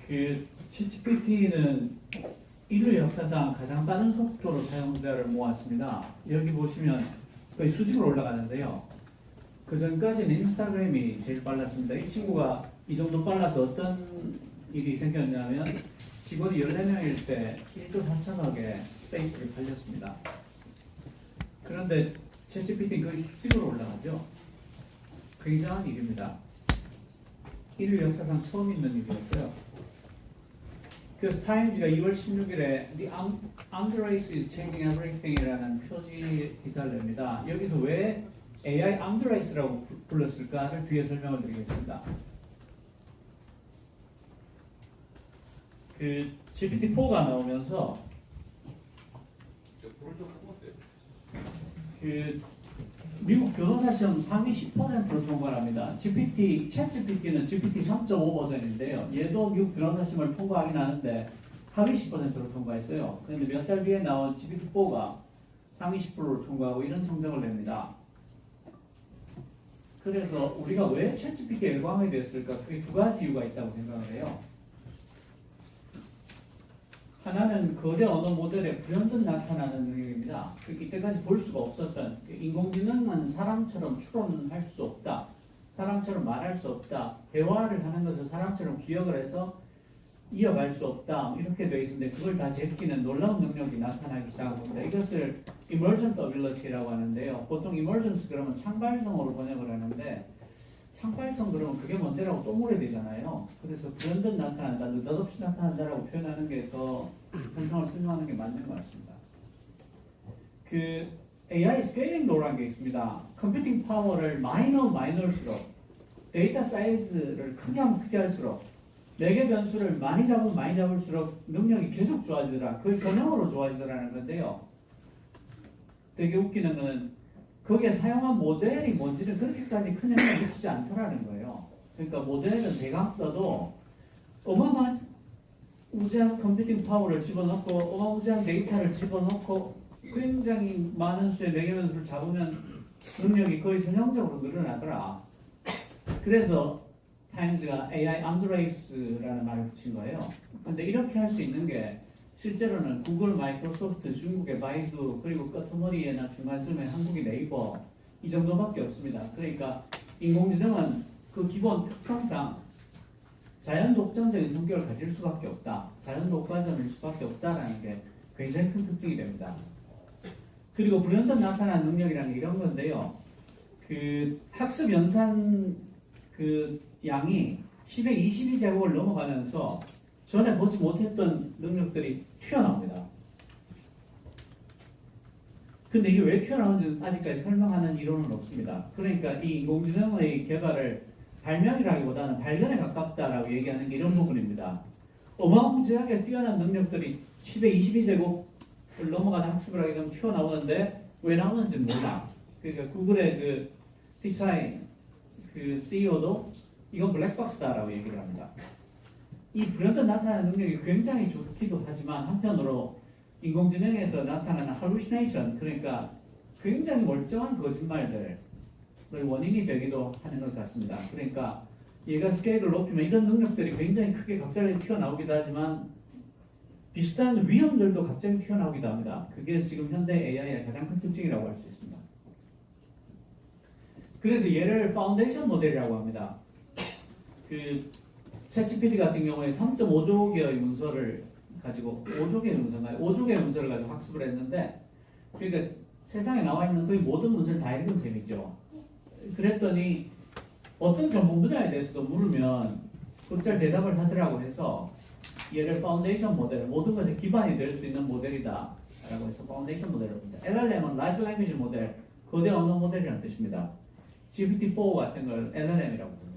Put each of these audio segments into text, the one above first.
그 ChatGPT는 인류 역사상 가장 빠른 속도로 사용자를 모았습니다. 여기 보시면 거의 수직으로 올라가는데요. 그 전까지는 인스타그램이 제일 빨랐습니다. 이 친구가 이 정도 빨라서 어떤 일이 생겼냐면 직원이 14명일 때 1조 4천억에 페이스북이 팔렸습니다. 그런데 챗GPT는 거의 수직으로 올라가죠. 굉장한 일입니다. 인류 역사상 처음 있는 일이었어요. 그래서 타임즈가 2월 16일에 The Arms Race is Changing Everything이라는 표지 기사를 냅니다. 여기서 왜 AI Arms Race라고 불렀을까를 뒤에 설명을 드리겠습니다. 그 GPT-4가 나오면서 그 미국 교도사 시험 상위 10%로 통과를 합니다. 챗GPT는 GPT 3.5 버전인데요. 얘도 미국 변호사 시험을 통과하긴 하는데 하위 10%로 통과했어요. 그런데 몇 달 뒤에 나온 GPT-4가 상위 10%를 통과하고 이런 성적을 냅니다. 그래서 우리가 왜 챗GPT에 열광하게 됐을까? 크게 두 가지 이유가 있다고 생각을 해요. 하나는 거대 언어 모델의 불현듯 나타나는 능력입니다. 이때까지 볼 수가 없었던 인공지능은 사람처럼 추론할 수 없다. 사람처럼 말할 수 없다. 대화를 하는 것을 사람처럼 기억을 해서 이어갈 수 없다. 이렇게 되어 있는데 그걸 다 제끼는 놀라운 능력이 나타나기 시작합니다. 이것을 emergent ability라고 하는데요. 보통 emergence 그러면 창발성으로 번역을 하는데 창발성 그러면 그게 뭔데라고 또 물어야 되잖아요. 그래서 불현듯 나타난다, 느닷없이 나타난다라고 표현하는 게 더 현상을 설명하는 게 맞는 것 같습니다. 그 AI 스케일링 도라는 게 있습니다. 컴퓨팅 파워를 마이너일수록 데이터 사이즈를 크게 하면 크게 할수록 4개 변수를 많이 잡을수록 능력이 계속 좋아지더라. 거의 선형으로 좋아지더라는 건데요. 되게 웃기는 거는 거기에 사용한 모델이 뭔지는 그렇게까지 큰 영향을 미치지 않더라는 거예요. 그러니까 모델은 대강 써도 어마어마한 우주한 컴퓨팅 파워를 집어넣고 어마무지한 데이터를 집어넣고 굉장히 많은 수의 매개변수를 잡으면 능력이 거의 전형적으로 늘어나더라. 그래서 타임즈가 AI Arms Race라는 말을 붙인 거예요. 근데 이렇게 할 수 있는 게 실제로는 구글, 마이크로소프트, 중국의 바이두, 그리고 끄트머리에나 중간쯤에 한국의 네이버 이 정도밖에 없습니다. 그러니까 인공지능은 그 기본 특성상 자연 독점적인 성격을 가질 수밖에 없다. 자연 독과점일 수밖에 없다라는 게 굉장히 큰 특징이 됩니다. 그리고 불현듯 나타나는 능력이라는 게 이런 건데요. 그 학습 연산 그 양이 10의 22제곱을 넘어가면서 전에 보지 못했던 능력들이 튀어나옵니다. 근데 이게 왜 튀어나오는지 아직까지 설명하는 이론은 없습니다. 그러니까 이 인공지능의 개발을 발명이라기보다는 발견에 가깝다라고 얘기하는 게 이런 부분입니다. 어마무지하게 뛰어난 능력들이 10의 22제곱을 넘어가는 학습을 하게 되면 튀어나오는데 왜 나오는지 몰라. 그러니까 구글의 그 피차이 그 CEO도 이건 블랙박스다라고 얘기를 합니다. 이 불현듯 나타나는 능력이 굉장히 좋기도 하지만 한편으로 인공지능에서 나타나는 hallucination, 그러니까 굉장히 멀쩡한 거짓말들의 원인이 되기도 하는 것 같습니다. 그러니까 얘가 스케일을 높이면 이런 능력들이 굉장히 크게 갑자기 튀어나오기도 하지만 비슷한 위험들도 갑자기 튀어나오기도 합니다. 그게 지금 현대 AI의 가장 큰 특징이라고 할 수 있습니다. 그래서 얘를 파운데이션 모델이라고 합니다. 그 챗GPT 같은 경우에 3.5조 개의 문서를 가지고 5조 개의 문서인가요? 5조 개의 문서를 가지고 학습을 했는데 그러니까 세상에 나와 있는 거의 모든 문서를 다 읽은 셈이죠. 그랬더니 어떤 전문 분야에 대해서도 물으면 곧잘 대답을 하더라고 해서 얘를 파운데이션 모델, 모든 것의 기반이 될 수 있는 모델이다 라고 해서 파운데이션 모델을 봅니다. LLM은 Large Language 모델, 거대 언어 모델이라는 뜻입니다. GPT-4 같은 걸 LLM이라고 봅니다.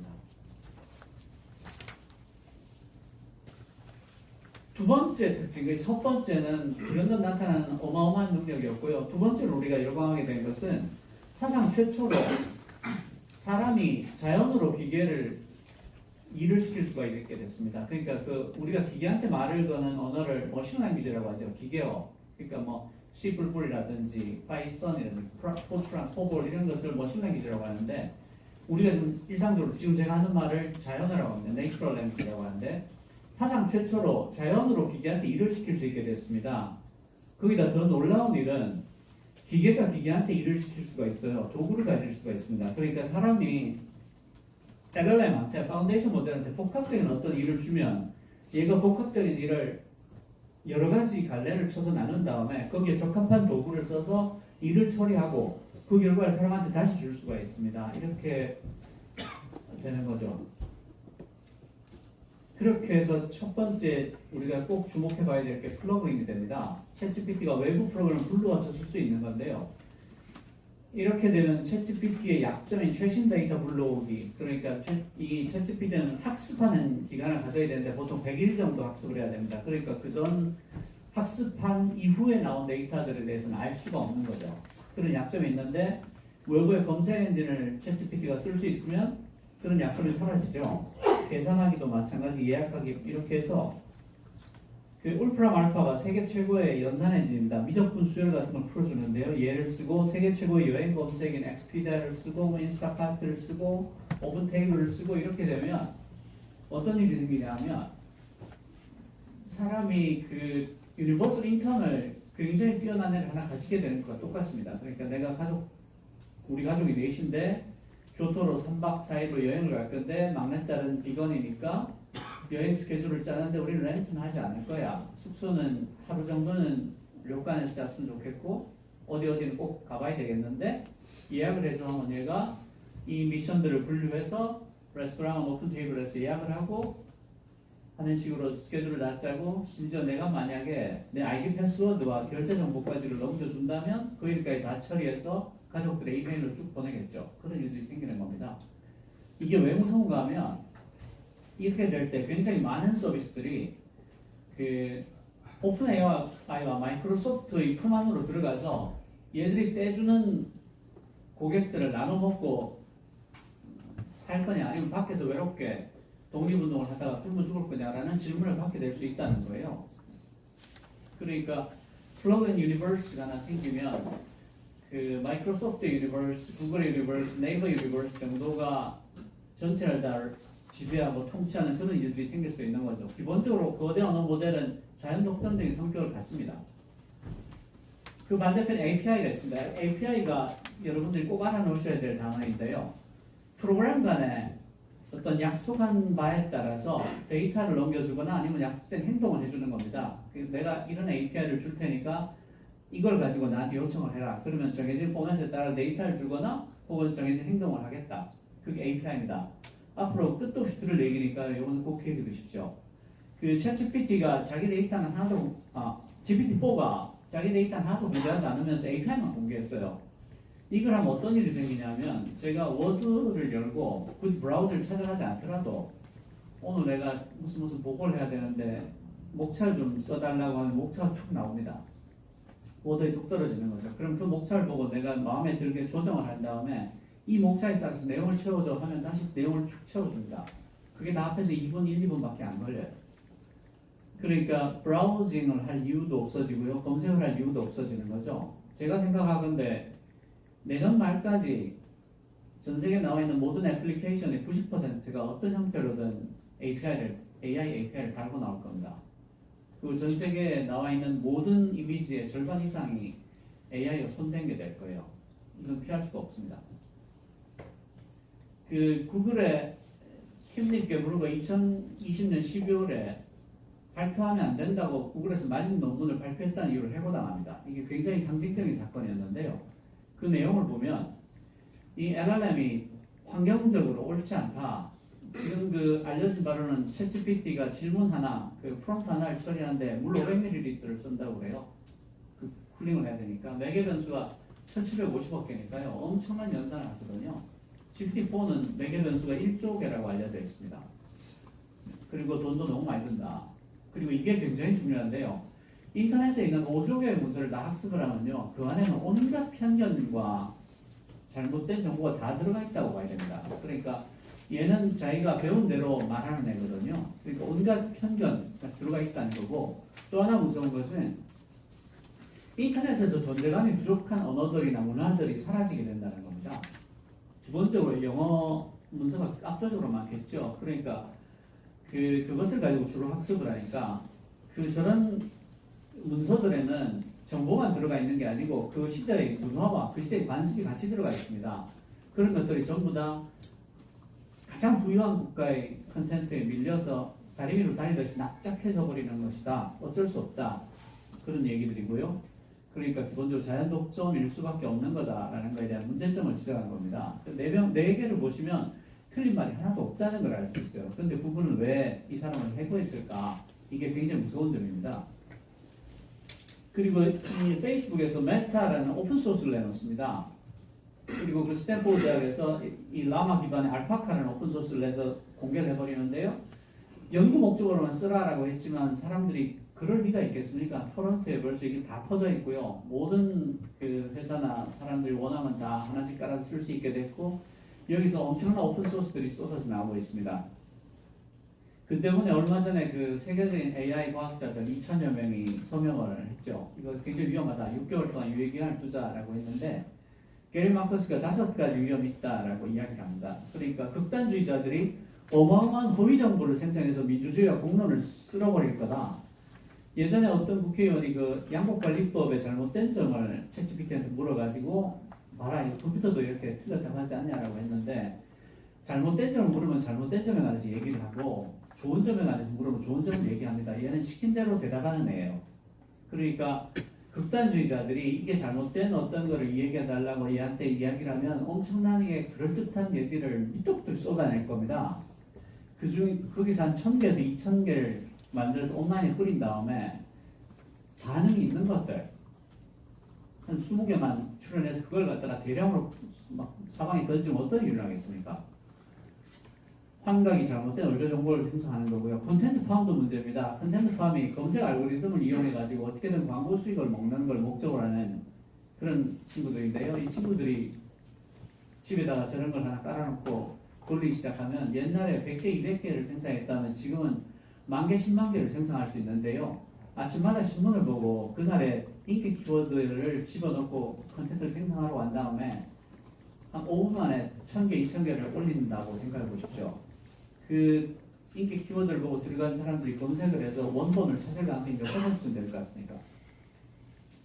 두 번째 특징, 첫 번째는 불현듯 나타나는 어마어마한 능력이었고요. 두 번째로 우리가 열광하게 된 것은 사상 최초로 사람이 자연으로 기계를 일을 시킬 수가 있게 됐습니다. 그러니까 그 우리가 기계한테 말을 거는 언어를 머신랭귀지라고 하죠. 기계어. 그러니까 뭐 C++이라든지 파이썬이라든지 포트란, 코볼 이런 것을 머신랭귀지라고 하는데 우리가 좀 일상적으로 지금 제가 하는 말을 자연어라고 합니다. 내추럴 랭귀지라고 하는데 사상 최초로 자연으로 기계한테 일을 시킬 수 있게 됐습니다. 거기다 더 놀라운 일은 기계가 기계한테 일을 시킬 수가 있어요. 도구를 가질 수가 있습니다. 그러니까 사람이 LLM한테 파운데이션 모델한테 복합적인 어떤 일을 주면 얘가 복합적인 일을 여러 가지 갈래를 쳐서 나눈 다음에 거기에 적합한 도구를 써서 일을 처리하고 그 결과를 사람한테 다시 줄 수가 있습니다. 이렇게 되는 거죠. 그렇게 해서 첫 번째 우리가 꼭 주목해 봐야 될 게 플러그인이 됩니다. 챗GPT가 외부 프로그램을 불러와서 쓸 수 있는 건데요. 이렇게 되면 챗GPT의 약점인 최신 데이터 불러오기, 그러니까 이 챗GPT는 학습하는 기간을 가져야 되는데 보통 100일 정도 학습을 해야 됩니다. 그러니까 그전 학습한 이후에 나온 데이터들에 대해서는 알 수가 없는 거죠. 그런 약점이 있는데 외부의 검색 엔진을 챗GPT가 쓸 수 있으면 그런 약점이 사라지죠. 계산하기도 마찬가지, 예약하기, 이렇게 해서 그 울프람 알파가 세계 최고의 연산 엔진입니다. 미적분 수열 같은 걸 풀어주는데요. 얘를 쓰고 세계 최고의 여행 검색인 엑스피디아를 쓰고 뭐 인스타카트를 쓰고 오븐테이블을 쓰고 이렇게 되면 어떤 일이 생기냐면 사람이 그 유니버설 인턴을 굉장히 뛰어난 애를 하나 가지게 되는 것과 똑같습니다. 그러니까 내가 우리 가족이 넷인데 교토로 3박 4일로 여행을 갈 건데 막내딸은 비건이니까 여행 스케줄을 짜는데 우리는 렌트는 하지 않을 거야. 숙소는 하루 정도는 료칸에서 잤으면 좋겠고 어디는 꼭 가봐야 되겠는데 예약을 해줘 하면 얘가 이 미션들을 분류해서 레스토랑 오픈 테이블에서 예약을 하고 하는 식으로 스케줄을 다 짜고 심지어 내가 만약에 내 아이디 패스워드와 결제 정보까지를 넘겨준다면 그 일까지 다 처리해서 가족들의 이메일로 쭉 보내겠죠. 그런 일들이 생기는 겁니다. 이게 왜 무서운가 하면 이렇게 될 때 굉장히 많은 서비스들이 그 오픈 AI와 마이크로소프트의 품 안으로 들어가서 얘들이 떼주는 고객들을 나눠 먹고 살 거냐 아니면 밖에서 외롭게 독립운동을 하다가 굶어 죽을 거냐라는 질문을 받게 될 수 있다는 거예요. 그러니까 플러그인 유니버스가 하나 생기면 그 마이크로소프트 유니버스, 구글 유니버스, 네이버 유니버스 정도가 전체를 다 지배하고 통치하는 그런 일들이 생길 수 있는 거죠. 기본적으로 거대 언어 모델은 자연 독점적인 성격을 갖습니다. 그 반대편에 API가 있습니다. API가 여러분들이 꼭 알아놓으셔야 될 단어인데요. 프로그램 간에 어떤 약속한 바에 따라서 데이터를 넘겨주거나 아니면 약속된 행동을 해주는 겁니다. 내가 이런 API를 줄 테니까 이걸 가지고 나한테 요청을 해라. 그러면 정해진 포맷에 따라 데이터를 주거나 혹은 정해진 행동을 하겠다. 그게 API입니다. 앞으로 끝도 없이 들을 얘기니까 이건 꼭 기억해 두십시오. 그 챗GPT가 자기 데이터는 하나도, GPT-4가 자기 데이터는 하나도 공개하지 않으면서 API만 공개했어요. 이걸 하면 어떤 일이 생기냐면 제가 워드를 열고 굳이 브라우저를 찾아가지 않더라도 오늘 내가 무슨 보고를 해야 되는데 목차를 좀 써달라고 하면 목차가 툭 나옵니다. 워드에 뚝 떨어지는 거죠. 그럼 그 목차를 보고 내가 마음에 들게 조정을 한 다음에 이 목차에 따라서 내용을 채워줘 하면 다시 내용을 축 채워줍니다. 그게 다 합해서 2분, 1, 2분밖에 안 걸려요. 그러니까 브라우징을 할 이유도 없어지고요. 검색을 할 이유도 없어지는 거죠. 제가 생각하건데 내년 말까지 전 세계에 나와 있는 모든 애플리케이션의 90%가 어떤 형태로든 AI API를 달고 나올 겁니다. 그리고 전 세계에 나와 있는 모든 이미지의 절반 이상이 AI가 손댄 게 될 거예요. 이건 피할 수가 없습니다. 그 구글의 킴 게브르가 2020년 12월에 발표하면 안 된다고 구글에서 많은 논문을 발표했다는 이유로 해고당합니다. 이게 굉장히 상징적인 사건이었는데요. 그 내용을 보면 이 LLM이 환경적으로 옳지 않다. 지금 그 알려진 바로는 챗GPT가 질문 하나, 그 프롬프트 하나를 처리하는데 물 500ml를 쓴다고 그래요. 그 쿨링을 해야 되니까 매개 변수가 1750억 개니까요. 엄청난 연산을 하거든요. GPT-4는 매개 변수가 1조 개라고 알려져 있습니다. 그리고 돈도 너무 많이 든다. 그리고 이게 굉장히 중요한데요. 인터넷에 있는 5조 개의 문서를 다 학습을 하면요. 그 안에는 온갖 편견과 잘못된 정보가 다 들어가 있다고 봐야 됩니다. 그러니까 얘는 자기가 배운 대로 말하는 애거든요. 그러니까 온갖 편견가 들어가 있다는 거고, 또 하나 무서운 것은 인터넷에서 존재감이 부족한 언어들이나 문화들이 사라지게 된다는 겁니다. 기본적으로 영어 문서가 압도적으로 많겠죠. 그러니까 그것을 가지고 주로 학습을 하니까 저런 문서들에는 정보만 들어가 있는 게 아니고 그 시대의 문화와 그 시대의 관습이 같이 들어가 있습니다. 그런 것들이 전부 다 가장 부유한 국가의 컨텐츠에 밀려서 다리 위로 다니듯이 납작해져 버리는 것이다. 어쩔 수 없다. 그런 얘기들이고요. 그러니까 기본적으로 자연 독점일 수밖에 없는 거다라는 것에 대한 문제점을 지적한 겁니다. 네 개를 보시면 틀린 말이 하나도 없다는 걸 알 수 있어요. 그런데 그분은 왜 이 사람을 해고했을까? 이게 굉장히 무서운 점입니다. 그리고 이 페이스북에서 메타라는 오픈소스를 내놓습니다. 그리고 그 스탠포드 대학에서 이 라마 기반의 알파카라는 오픈소스를 내서 공개를 해버리는데요. 연구 목적으로만 쓰라라고 했지만 사람들이 그럴 리가 있겠습니까? 토론토에 벌써 이게 다 퍼져 있고요. 모든 그 회사나 사람들이 원하면 다 하나씩 깔아서 쓸 수 있게 됐고 여기서 엄청난 오픈소스들이 쏟아져 나오고 있습니다. 그 때문에 얼마 전에 그 세계적인 AI 과학자들 2,000여 명이 서명을 했죠. 이거 굉장히 위험하다. 6개월 동안 유예기간을 두자라고 했는데 게리 마커스가 5가지 위험이 있다라고 이야기를 합니다. 그러니까 극단주의자들이 어마어마한 허위 정보를 생성해서 민주주의와 공론을 쓸어버릴 거다. 예전에 어떤 국회의원이 그 양국관리법의 잘못된 점을 챗GPT한테 물어가지고 봐라, 이거 컴퓨터도 이렇게 틀렸다고 하지 않냐라고 했는데 잘못된 점을 물으면 잘못된 점에 관해서 얘기를 하고 좋은 점에 관해서 물으면 좋은 점을 얘기합니다. 얘는 시킨 대로 대답하는 애예요. 그러니까 극단주의자들이 이게 잘못된 어떤 거를 얘기해달라고 얘한테 이야기를 하면 엄청나게 그럴듯한 얘기를 밑도 쏟아낼 겁니다. 그중에 거기서 한 1,000개에서 2,000개를 만들어서 온라인에 뿌린 다음에 반응이 있는 것들 한 20개만 출연해서 그걸 갖다가 대량으로 막 사방에 던지면 어떤 일을 하겠습니까? 환각이 잘못된 의료 정보를 생성하는 거고요. 콘텐츠 파운드 문제입니다. 콘텐츠 파움이 검색 알고리즘을 이용해가지고 어떻게든 광고 수익을 먹는 걸 목적으로 하는 그런 친구들인데요. 이 친구들이 집에다가 저런 걸 하나 깔아놓고 돌리기 시작하면 옛날에 100개, 200개를 생성했다면 지금은 10,000개, 10만 개를 생성할 수 있는데요. 아침마다 신문을 보고 그날의 인기 키워드를 집어넣고 콘텐츠를 생성하러 간 다음에 한 5분 만에 1,000개, 2,000개를 올린다고 생각해 보십시오. 그 인기 키워드를 보고 들어간 사람들이 검색을 해서 원본을 찾을 가능성이 몇 %쯤 될 것 같습니까?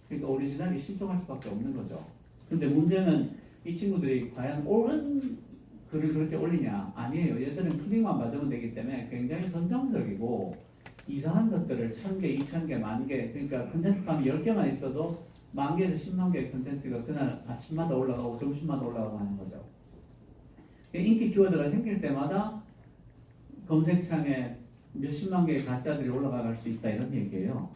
그러니까 오리지널이 실종할 수밖에 없는 거죠. 근데 문제는 이 친구들이 과연 옳은 글을 그렇게 올리냐? 아니에요. 얘들은 클릭만 받으면 되기 때문에 굉장히 선정적이고 이상한 것들을 1,000개, 2,000개, 10,000개 그러니까 컨텐츠감이 10개만 있어도 10,000개에서 10만 개의 컨텐츠가 그날 아침마다 올라가고 점심마다 올라가고 하는 거죠. 인기 키워드가 생길 때마다 검색창에 몇십만 개의 가짜들이 올라갈 수 있다 이런 얘기예요.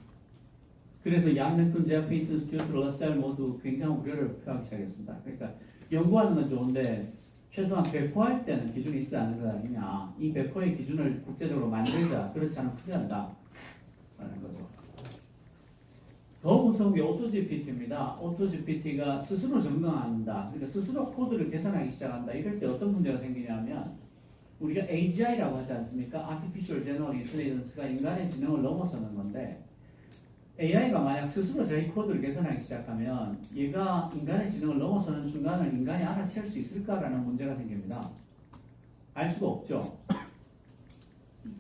그래서 양 랭큰, 제프 힌튼, 스튜어트, 러셀 모두 굉장한 우려를 표하기 시작했습니다. 그러니까 연구하는 건 좋은데 최소한 배포할 때는 기준이 있어야 하는 것 아니냐. 이 배포의 기준을 국제적으로 만들자. 그렇지 않으면 큰일 난다. 라는 거죠. 더 무서운 게 오토GPT입니다. 오토GPT가 스스로 적응한다. 그러니까 스스로 코드를 계산하기 시작한다. 이럴 때 어떤 문제가 생기냐면 우리가 AGI라고 하지 않습니까? Artificial General Intelligence가 인간의 지능을 넘어서는 건데 AI가 만약 스스로 자기 코드를 계산하기 시작하면 얘가 인간의 지능을 넘어서는 순간을 인간이 알아챌 수 있을까라는 문제가 생깁니다. 알 수가 없죠.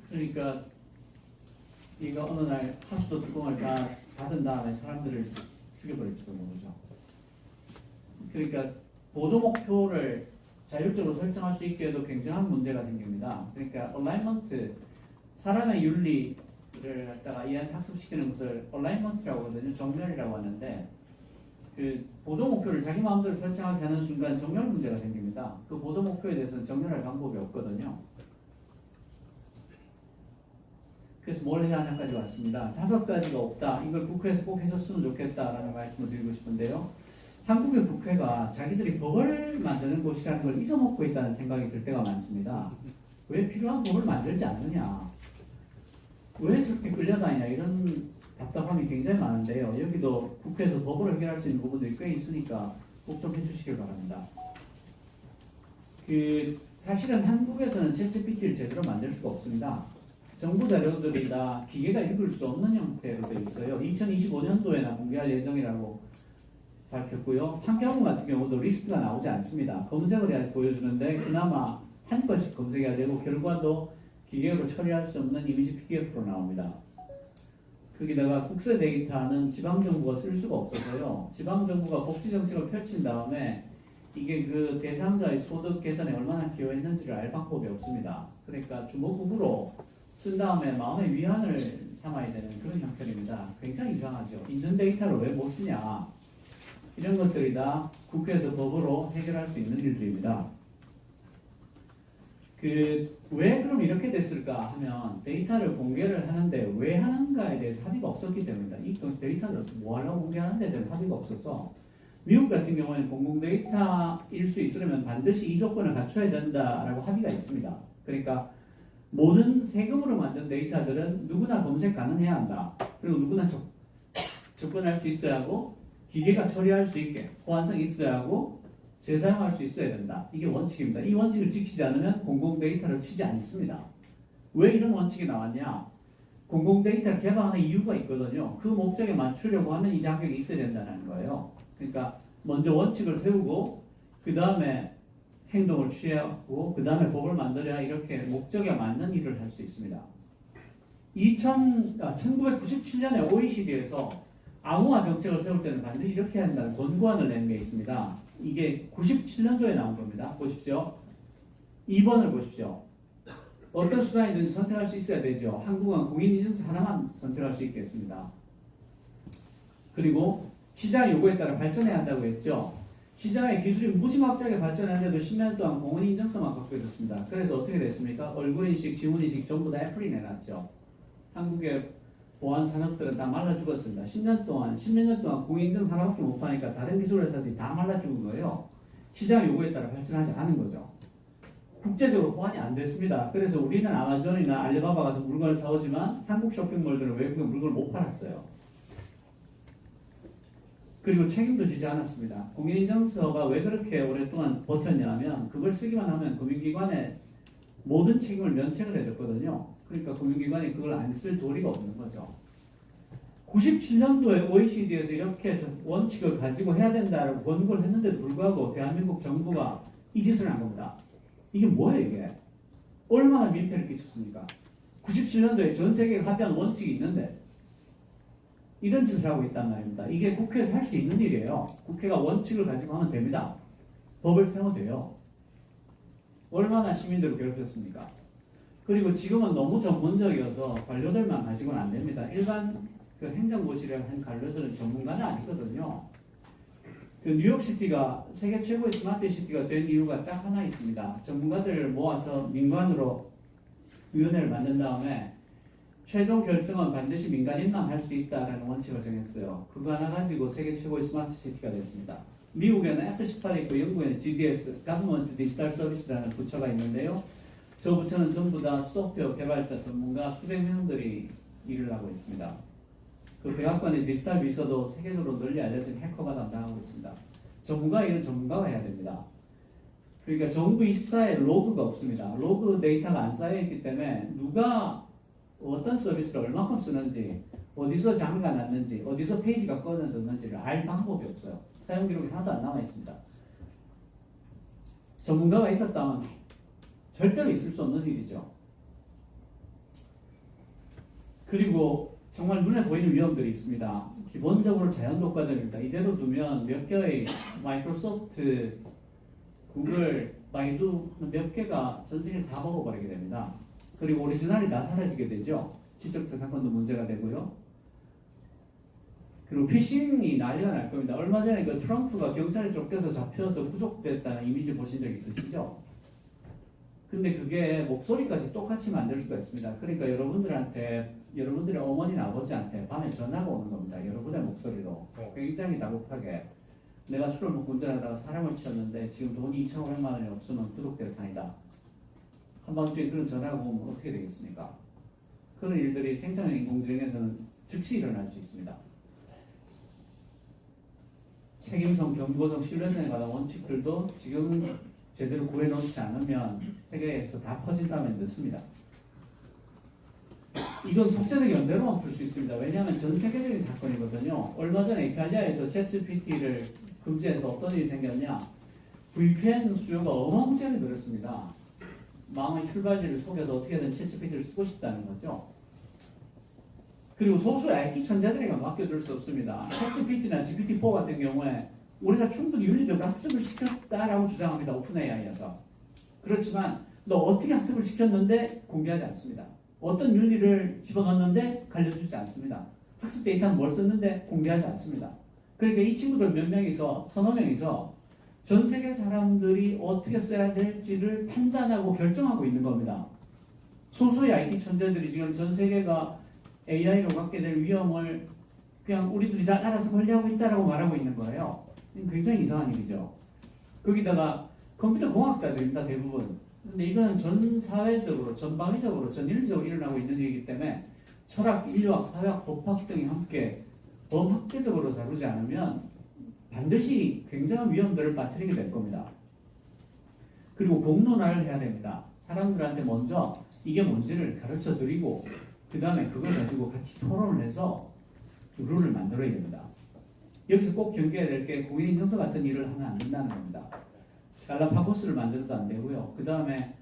그러니까 얘가 어느 날 하수도 뚜껑을 다 닫은 다음에 사람들을 죽여버릴지도 모르죠. 그러니까 보조 목표를 자율적으로 설정할 수 있게 해도 굉장한 문제가 생깁니다. 그러니까 얼라이먼트, 사람의 윤리를 갖다가 얘한테 학습시키는 것을 얼라이먼트라고 하거든요. 정렬이라고 하는데 그 보조 목표를 자기 마음대로 설정하게 하는 순간 정렬 문제가 생깁니다. 그 보조 목표에 대해서는 정렬할 방법이 없거든요. 그래서 뭘 해야 하냐까지 왔습니다. 5가지가 없다. 이걸 국회에서 꼭 해줬으면 좋겠다라는 말씀을 드리고 싶은데요. 한국의 국회가 자기들이 법을 만드는 곳이라는 걸 잊어먹고 있다는 생각이 들 때가 많습니다. 왜 필요한 법을 만들지 않느냐? 왜 저렇게 끌려다니냐? 이런 답답함이 굉장히 많은데요. 여기도 국회에서 법을 해결할 수 있는 부분들이 꽤 있으니까 꼭 좀 해주시길 바랍니다. 사실은 한국에서는 챗GPT를 제대로 만들 수가 없습니다. 정부 자료들이 다 기계가 읽을 수 없는 형태로 되어 있어요. 2025년도에나 공개할 예정이라고 밝혔고요. 판결문 같은 경우도 리스트가 나오지 않습니다. 검색을 해야지 보여주는데 그나마 한 건씩 검색해야 되고 결과도 기계로 처리할 수 없는 이미지 PDF로 나옵니다. 거기다가 국세 데이터는 지방정부가 쓸 수가 없어서요. 지방정부가 복지정책을 펼친 다음에 이게 그 대상자의 소득 개선에 얼마나 기여했는지를 알 방법이 없습니다. 그러니까 주먹구구로 쓴 다음에 마음의 위안을 삼아야 되는 그런 형편입니다. 굉장히 이상하죠. 인증 데이터를 왜 못 쓰냐. 이런 것들이 다 국회에서 법으로 해결할 수 있는 일들입니다. 왜 그럼 이렇게 됐을까 하면 데이터를 공개를 하는데 왜 하는가에 대해서 합의가 없었기 때문입니다. 이 데이터를 뭐 하려고 공개하는 데 대한 합의가 없어서 미국 같은 경우에는 공공 데이터일 수 있으려면 반드시 이 조건을 갖춰야 된다라고 합의가 있습니다. 그러니까 모든 세금으로 만든 데이터들은 누구나 검색 가능해야 한다. 그리고 누구나 접근할 수 있어야 하고 기계가 처리할 수 있게 호환성이 있어야 하고 재사용할 수 있어야 된다. 이게 원칙입니다. 이 원칙을 지키지 않으면 공공 데이터를 치지 않습니다. 왜 이런 원칙이 나왔냐? 공공 데이터를 개방하는 이유가 있거든요. 그 목적에 맞추려고 하면 이 자격이 있어야 된다는 거예요. 그러니까 먼저 원칙을 세우고 그 다음에 행동을 취하고 그 다음에 법을 만들어야 이렇게 목적에 맞는 일을 할 수 있습니다. 1997년에 OECD에서 암호화 정책을 세울 때는 반드시 이렇게 해야 한다는 권고안을 낸 게 있습니다. 이게 97년도에 나온 겁니다. 보십시오. 2번을 보십시오. 어떤 수단이든지 선택할 수 있어야 되죠. 한국은 공인인증서 하나만 선택할 수 있겠습니다. 그리고 시장의 요구에 따라 발전해야 한다고 했죠. 시장의 기술이 무지막지하게 발전했는데도 10년 동안 공인인증서만 갖고 있었습니다. 그래서 어떻게 됐습니까? 얼굴인식, 지문인식 전부 다 애플이 내놨죠. 한국의 보안 산업들은 다 말라 죽었습니다. 10년 동안 공인인증서 하나밖에 못 파니까 다른 기술 회사들이 다 말라 죽은 거예요. 시장 요구에 따라 발전하지 않은 거죠. 국제적으로 호환이 안 됐습니다. 그래서 우리는 아마존이나 알리바바 가서 물건을 사오지만 한국 쇼핑몰들은 외국에 물건을 못 팔았어요. 그리고 책임도 지지 않았습니다. 공인인증서가 왜 그렇게 오랫동안 버텼냐면 그걸 쓰기만 하면 금융기관에 모든 책임을 면책을 해줬거든요. 그러니까 금융기관이 그걸 안 쓸 도리가 없는 거죠. 97년도에 OECD에서 이렇게 원칙을 가지고 해야 된다라고 권고를 했는데도 불구하고 대한민국 정부가 이 짓을 한 겁니다. 이게 뭐예요 이게? 얼마나 민폐를 끼쳤습니까? 97년도에 전 세계가 합의한 원칙이 있는데 이런 짓을 하고 있단 말입니다. 이게 국회에서 할 수 있는 일이에요. 국회가 원칙을 가지고 하면 됩니다. 법을 세우면 돼요. 얼마나 시민들을 괴롭혔습니까? 그리고 지금은 너무 전문적이어서 관료들만 가지고는 안 됩니다. 일반 그 행정고시를 한 관료들은 전문가는 아니거든요. 그 뉴욕시티가 세계 최고의 스마트 시티가 된 이유가 딱 하나 있습니다. 전문가들을 모아서 민관으로 위원회를 만든 다음에 최종 결정은 반드시 민간인만 할 수 있다라는 원칙을 정했어요. 그거 하나 가지고 세계 최고의 스마트 시티가 됐습니다. 미국에는 F18이 있고 영국에는 GDS, Government Digital Service라는 부처가 있는데요. 저 부처는 전부 다 소프트웨어 개발자 전문가 수백 명들이 일을 하고 있습니다. 그 백악관의 디지털 비서도 세계적으로 널리 알려진 해커가 담당하고 있습니다. 전문가 일은 전문가가 해야 됩니다. 그러니까 정부 24에 로그가 없습니다. 로그 데이터가 안 쌓여있기 때문에 누가 어떤 서비스를 얼마큼 쓰는지, 어디서 장애가 났는지, 어디서 페이지가 꺼져졌는지를 알 방법이 없어요. 사용 기록이 하나도 안 남아 있습니다. 전문가가 있었다면 절대로 있을 수 없는 일이죠. 그리고 정말 눈에 보이는 위험들이 있습니다. 기본적으로 자연독과점입니다. 이대로 두면 몇 개의 마이크로소프트, 구글, 바이두 몇 개가 전 세계를 다 먹어버리게 됩니다. 그리고 오리지널이 다 사라지게 되죠. 지적재산권도 문제가 되고요. 그리고 피싱이 난리가 날 겁니다. 얼마 전에 그 트럼프가 경찰에 쫓겨서 잡혀서 구속됐다는 이미지 보신 적 있으시죠? 근데 그게 목소리까지 똑같이 만들 수가 있습니다. 그러니까 여러분들의 어머니나 아버지한테 밤에 전화가 오는 겁니다. 여러분의 목소리로. 굉장히 다급하게. 내가 술을 먹고 운전하다가 사람을 치었는데 지금 돈이 2,500만 원이 없으면 구속될 판이다. 한밤중에 그런 전화가 오면 어떻게 되겠습니까? 그런 일들이 생산형 인공지능에서는 즉시 일어날 수 있습니다. 책임성, 경고성, 신뢰성에 관한 원칙들도 지금 제대로 구해놓지 않으면 세계에서 다 퍼진다면 늦습니다. 이건 국제적 연대로만 풀 수 있습니다. 왜냐하면 전 세계적인 사건이거든요. 얼마 전에 이탈리아에서 챗GPT를 금지해서 어떤 일이 생겼냐? VPN 수요가 어마무지하게 늘었습니다. 마음의 출발지를 속여서 어떻게든 챗GPT를 쓰고 싶다는 거죠. 그리고 소수의 IT 천재들에게 맡겨둘 수 없습니다. 챗GPT나 GPT-4 같은 경우에 우리가 충분히 윤리적으로 학습을 시켰다라고 주장합니다. 오픈 AI에서. 그렇지만 너 어떻게 학습을 시켰는데 공개하지 않습니다. 어떤 윤리를 집어넣었는데 알려주지 않습니다. 학습 데이터는 뭘 썼는데 공개하지 않습니다. 그러니까 이 친구들 몇 명이서, 서너 명이서 전 세계 사람들이 어떻게 써야 될지를 판단하고 결정하고 있는 겁니다. 소수의 IT 천재들이 지금 전 세계가 AI로 갖게 될 위험을 그냥 우리들이 잘 알아서 관리하고 있다라고 말하고 있는 거예요. 굉장히 이상한 일이죠. 거기다가 컴퓨터 공학자들입니다, 대부분. 근데 이건 전 사회적으로, 전방위적으로, 전인류적으로 일어나고 있는 일이기 때문에 철학, 인류학, 사회학, 법학 등이 함께 범학계적으로 다루지 않으면 반드시 굉장한 위험들을 빠뜨리게 될 겁니다. 그리고 공론화를 해야 됩니다. 사람들한테 먼저 이게 뭔지를 가르쳐 드리고 그 다음에 그걸 가지고 같이 토론을 해서 룰을 만들어야 됩니다. 여기서 꼭 경계해야 될 게 공인인증서 같은 일을 하면 안 된다는 겁니다. 갈라파고스를 만들어도 안 되고요. 그 다음에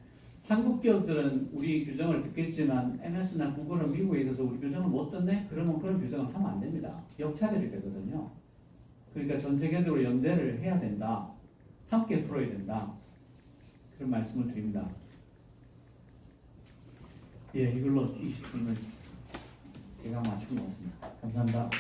한국 기업들은 우리 규정을 듣겠지만 MS나 구글은 미국에 있어서 우리 규정을 못 듣네? 그러면 그런 규정을 하면 안 됩니다. 역차별이 되거든요. 그러니까 전 세계적으로 연대를 해야 된다. 함께 풀어야 된다. 그런 말씀을 드립니다. 예, 이걸로 20분을 제가 맞춘 것 같습니다. 감사합니다.